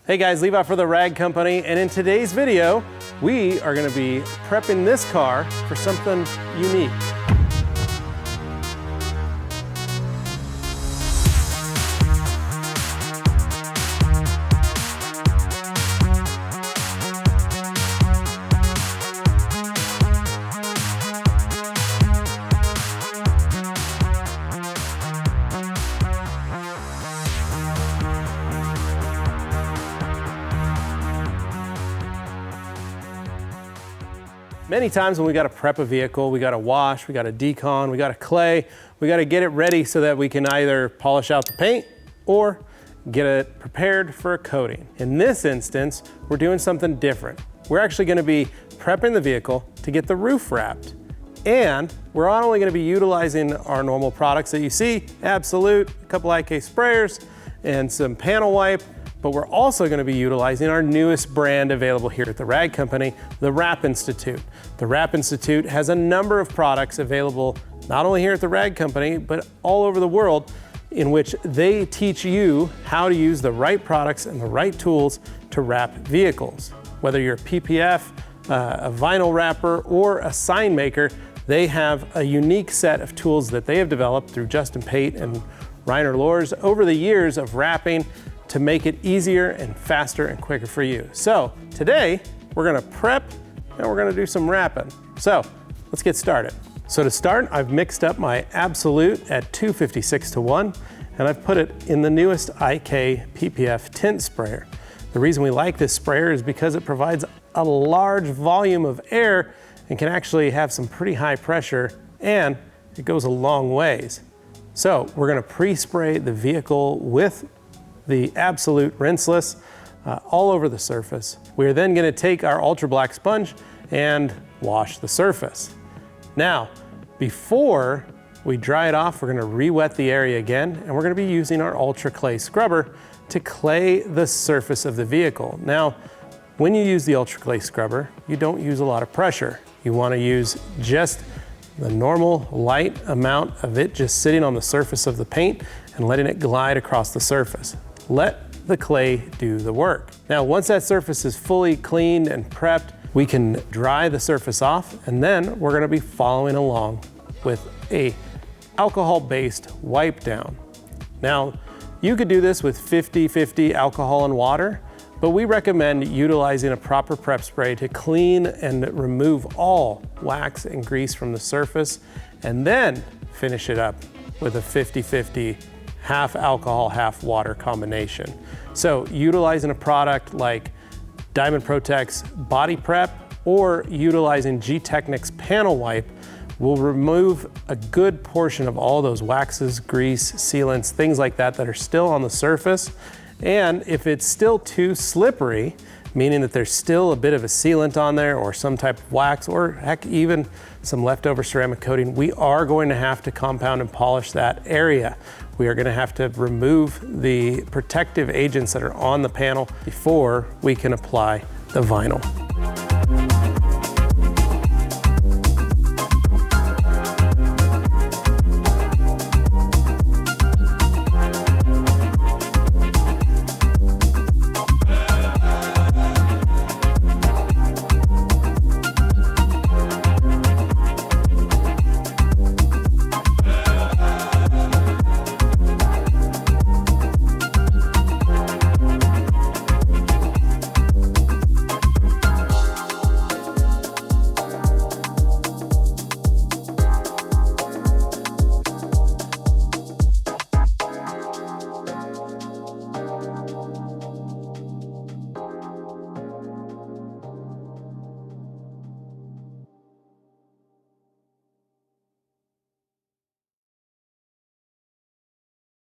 Hey guys, Levi for the Rag Company, and in today's video, we are gonna be prepping this car for something unique. Many times when we gotta prep a vehicle, we gotta wash, we gotta decon, we gotta clay, we gotta get it ready so that we can either polish out the paint or get it prepared for a coating. In this instance, we're doing something different. We're actually gonna be prepping the vehicle to get the roof wrapped. And we're not only gonna be utilizing our normal products that you see, Absolute, a couple IK sprayers, and some panel wipe, but we're also gonna be utilizing our newest brand available here at the Rag Company, the Wrap Institute. The Wrap Institute has a number of products available not only here at the Rag Company, but all over the world, in which they teach you how to use the right products and the right tools to wrap vehicles. Whether you're a PPF, a vinyl wrapper, or a sign maker, they have a unique set of tools that they have developed through Justin Pate and Reiner Loers over the years of wrapping to make it easier and faster and quicker for you. So today, we're gonna prep and we're gonna do some wrapping. So let's get started. So to start, I've mixed up my Absolute at 256:1, and I've put it in the newest IK PPF tint sprayer. The reason we like this sprayer is because it provides a large volume of air and can actually have some pretty high pressure, and it goes a long ways. So we're gonna pre-spray the vehicle with the Absolute rinseless all over the surface. We're then gonna take our ultra black sponge and wash the surface. Now, before we dry it off, we're gonna re-wet the area again, and we're gonna be using our ultra clay scrubber to clay the surface of the vehicle. Now, when you use the ultra clay scrubber, you don't use a lot of pressure. You wanna use just the normal light amount of it just sitting on the surface of the paint and letting it glide across the surface. Let the clay do the work. Now, once that surface is fully cleaned and prepped, we can dry the surface off, and then we're gonna be following along with a alcohol-based wipe down. Now, you could do this with 50-50 alcohol and water, but we recommend utilizing a proper prep spray to clean and remove all wax and grease from the surface, and then finish it up with a 50-50 half alcohol, half water combination. So utilizing a product like Diamond Protect's Body Prep or utilizing G-Technic's Panel Wipe will remove a good portion of all those waxes, grease, sealants, things like that that are still on the surface. And if it's still too slippery, meaning that there's still a bit of a sealant on there or some type of wax, or heck, even some leftover ceramic coating, we are going to have to compound and polish that area. We are gonna have to remove the protective agents that are on the panel before we can apply the vinyl.